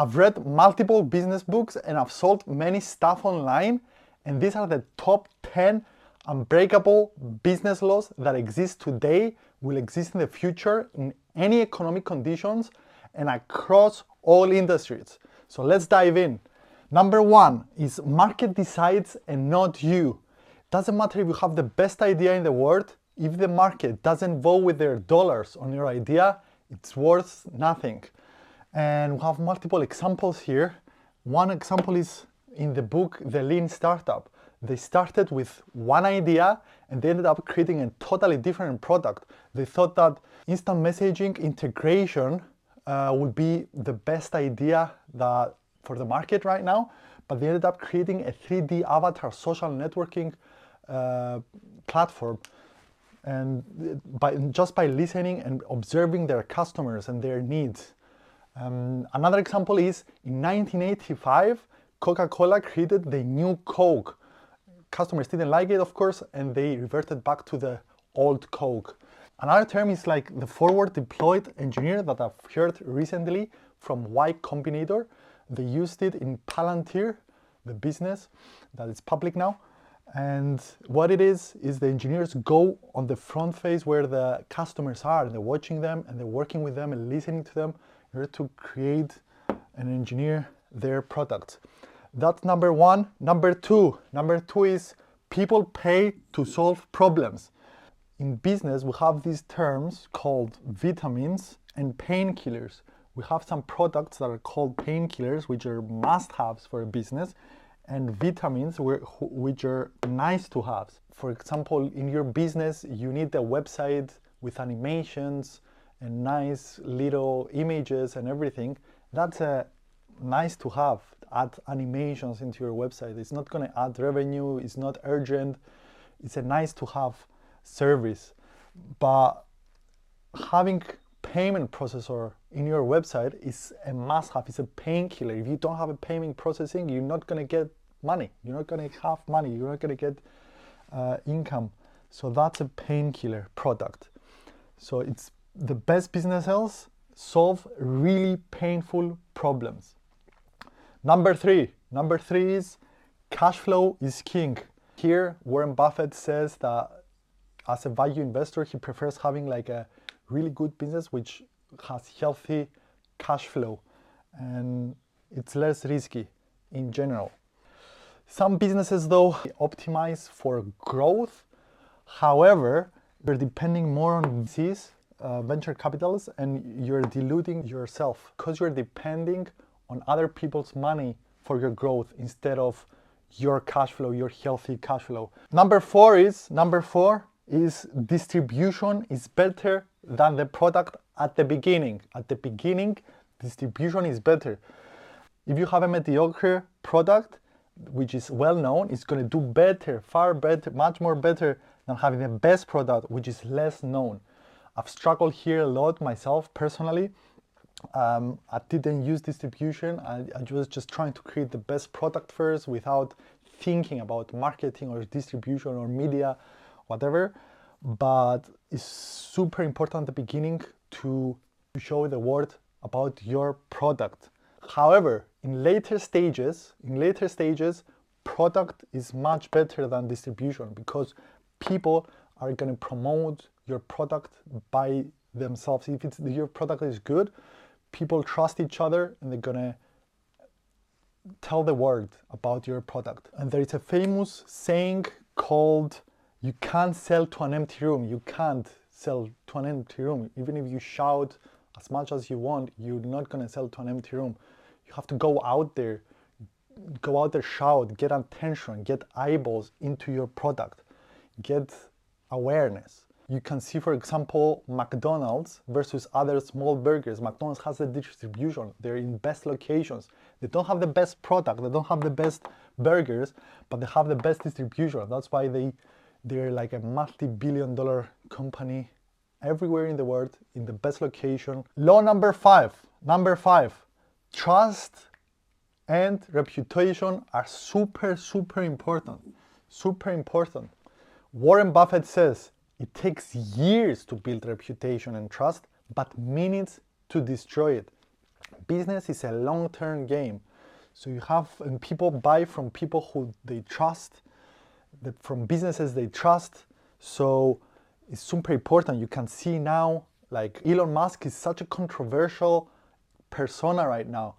I've read multiple business books and I've sold many stuff online, and these are the top 10 unbreakable business laws that exist today, will exist in the future, in any economic conditions, and across all industries. So let's dive in. Number 1 is market decides and not you. Doesn't matter if you have the best idea in the world, if the market doesn't vote with their dollars on your idea, it's worth nothing. And we have multiple examples here. One example is in the book, The Lean Startup. They started with one idea and they ended up creating a totally different product. They thought that instant messaging integration would be the best idea for the market right now, but they ended up creating a 3D avatar social networking platform, and just by listening and observing their customers and their needs. Another example is in 1985, Coca-Cola created the new Coke. Customers didn't like it, of course, and they reverted back to the old Coke. Another term is like the forward deployed engineer that I've heard recently from Y Combinator. They used it in Palantir, the business that is public now. And what it is the engineers go on the front face where the customers are, and they're watching them and they're working with them and listening to them in order to create and engineer their product. That's number 1. Number two is people pay to solve problems. In business, we have these terms called vitamins and painkillers. We have some products that are called painkillers, which are must-haves for a business, and vitamins, which are nice to have. For example, in your business, you need a website with animations and nice little images and everything. That's a nice to have. Add animations into your website. It's not going to add revenue. It's not urgent. It's a nice to have service. But having payment processor in your website is a must-have. It's a painkiller. If you don't have a payment processing, you're not going to get money. You're not going to have money. You're not going to get income. So that's a painkiller product. So it's the best businesses solve really painful problems. Number three is cash flow is king. Here, Warren Buffett says that as a value investor, he prefers having like a really good business which has healthy cash flow, and it's less risky in general. Some businesses though optimize for growth. However, you're depending more on VCs, venture capitals, and you're diluting yourself because you're depending on other people's money for your growth instead of your cash flow, your healthy cash flow. Number four is distribution is better than the product at the beginning. At the beginning, distribution is better. If you have a mediocre product, which is well known, it's going to do better, far better, much more better than having the best product, which is less known. I've struggled here a lot myself personally. I didn't use distribution. I was just trying to create the best product first without thinking about marketing or distribution or media, whatever. But it's super important at the beginning to show the world about your product. However, in later stages, product is much better than distribution because people are going to promote your product by themselves. If your product is good, people trust each other and they're going to tell the world about your product. And there is a famous saying called, you can't sell to an empty room. You can't sell to an empty room. Even if you shout as much as you want, you're not going to sell to an empty room. You have to go out there, shout, get attention, get eyeballs into your product, get awareness. You can see, for example, McDonald's versus other small burgers. McDonald's has the distribution. They're in best locations. They don't have the best product. They don't have the best burgers, but they have the best distribution. That's why they're like a multi-billion-dollar company everywhere in the world, in the best location. Law number five, trust and reputation are super, super important. Super important. Warren Buffett says, it takes years to build reputation and trust, but minutes to destroy it. Business is a long-term game. So you have, and people buy from people who they trust, from businesses they trust. So it's super important. You can see now, like Elon Musk is such a controversial persona right now.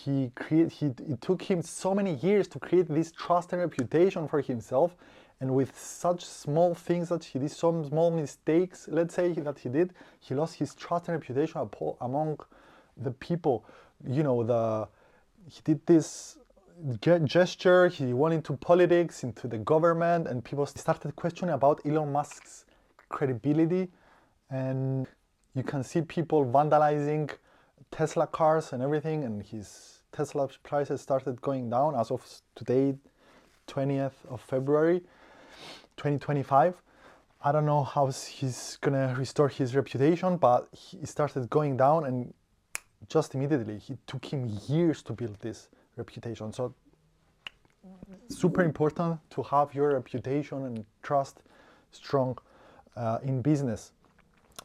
It took him so many years to create this trust and reputation for himself, and with such small things that he did, some small mistakes, let's say that he lost his trust and reputation among the people. You know, he did this gesture, he went into politics, into the government, and people started questioning about Elon Musk's credibility. And you can see people vandalizing Tesla cars and everything, and his Tesla prices started going down as of today, 20th of February 2025. I don't know how he's gonna restore his reputation, but he started going down, and just immediately it took him years to build this reputation. So super important to have your reputation and trust strong in business.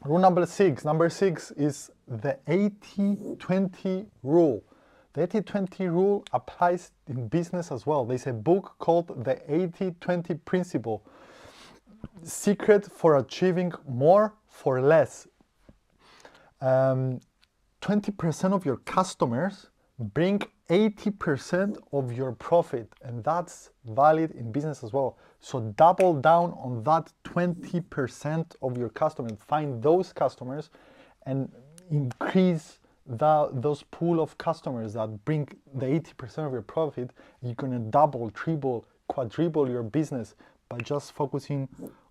Rule number six is the 80-20 rule. The 80-20 rule applies in business as well. There's a book called The 80-20 Principle, Secret for Achieving More for Less. 20% of your customers bring 80% of your profit, and that's valid in business as well. So double down on that 20% of your customers. Find those customers and increase those pool of customers that bring the 80% of your profit. You're gonna double, triple, quadruple your business by just focusing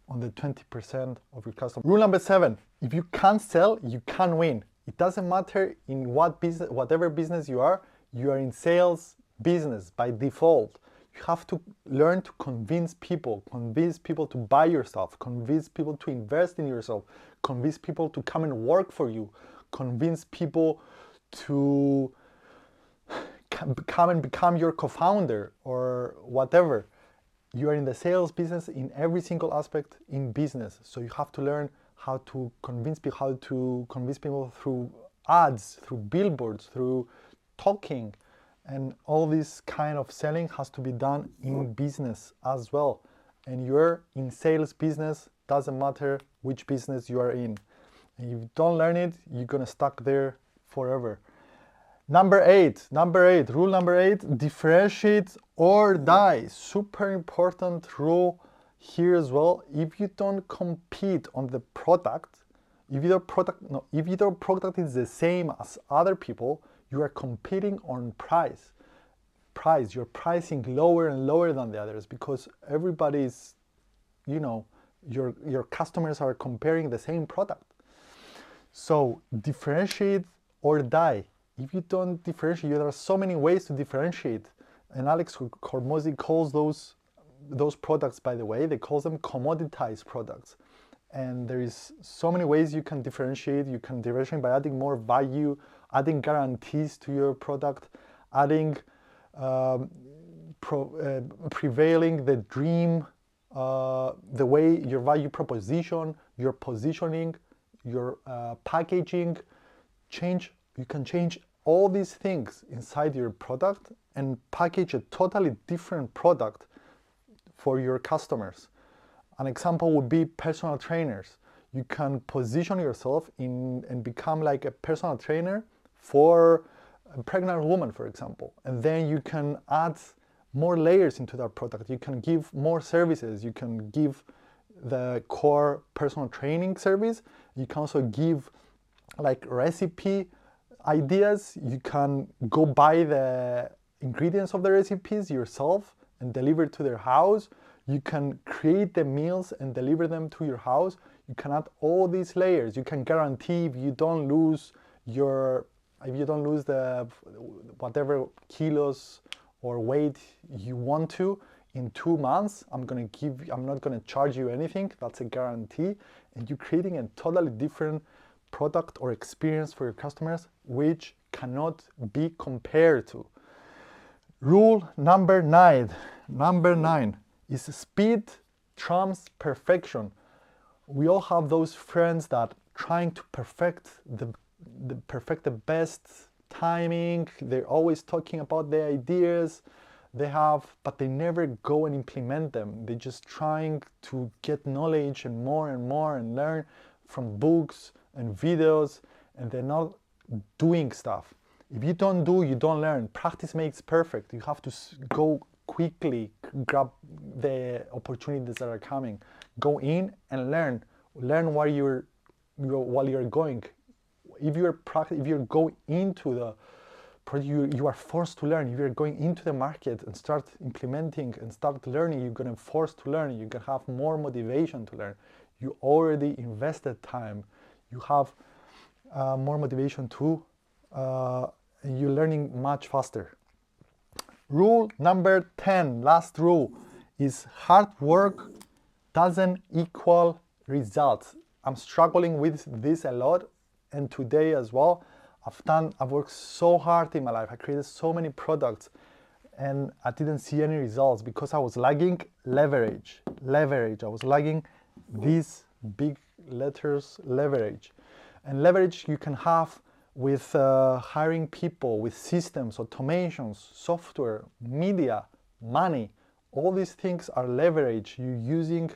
on the 20% of your customers. Rule number 7, if you can't sell, you can't win. It doesn't matter in what business, whatever business you are in sales business by default. You have to learn to convince people to buy your stuff, convince people to invest in yourself, convince people to come and work for you, convince people to come and become your co-founder or whatever. You are in the sales business in every single aspect in business. So you have to learn how to convince people through ads, through billboards, through talking, and all this kind of selling has to be done in business as well. And you're in sales business, doesn't matter which business you are in. And if you don't learn it, you're gonna stuck there forever. Rule number eight, differentiate or die. Super important rule here as well. If you don't compete on the product, if your product is the same as other people, you are competing on price. You're pricing lower and lower than the others because everybody's, your customers are comparing the same product. So differentiate or die. If you don't differentiate, there are so many ways to differentiate. And Alex Hormozi calls those products, by the way, they call them commoditized products. And there is so many ways you can differentiate. You can differentiate by adding more value, adding guarantees to your product, adding prevailing the dream, the way your value proposition, your positioning, your packaging, you can change all these things inside your product and package a totally different product for your customers. An example would be personal trainers. You can position yourself and become like a personal trainer for a pregnant woman, for example. And then you can add more layers into that product. You can give more services. You can give the core personal training service. You can also give like recipe ideas. You can go buy the ingredients of the recipes yourself and deliver to their house. You can create the meals and deliver them to your house. You can add all these layers. You can guarantee if you don't lose the whatever kilos or weight you want to in 2 months, I'm not gonna charge you anything. That's a guarantee. And you're creating a totally different product or experience for your customers, which cannot be compared to. Rule number 9 is speed trumps perfection. We all have those friends that trying to perfect the best timing, they're always talking about their ideas they have, but they never go and implement them. They're just trying to get knowledge and more and learn from books and videos, and they're not doing stuff. If you don't do, you don't learn. Practice makes perfect. You have to go quickly, grab the opportunities that are coming. Go in and learn. Learn while you're going. If you're going into the project, you are forced to learn. If you're going into the market and start implementing and start learning, you're gonna force to learn. You're gonna have more motivation to learn. You already invested time. You have more motivation too, and you're learning much faster. Rule number 10, last rule, is hard work doesn't equal results. I'm struggling with this a lot, and today as well. I've worked so hard in my life. I created so many products, and I didn't see any results because I was lagging leverage. I was lagging these big letters, leverage. And leverage you can have with hiring people, with systems, automations, software, media, money. All these things are leverage. You're using,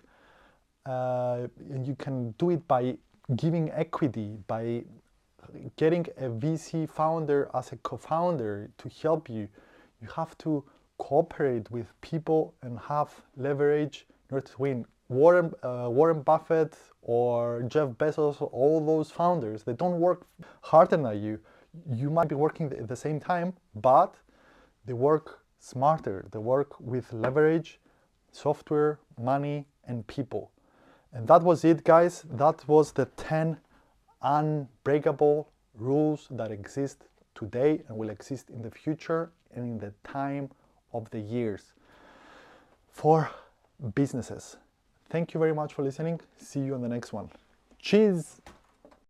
and you can do it by giving equity, by getting a VC founder as a co-founder to help you. You have to cooperate with people and have leverage in order to win. Warren Buffett or Jeff Bezos, all those founders, they don't work harder than you. You might be working at the same time, but they work smarter. They work with leverage, software, money, and people. And that was it, guys. That was the 10 unbreakable rules that exist today and will exist in the future and in the time of the years for businesses. Thank you very much for listening. See you on the next one. Cheers!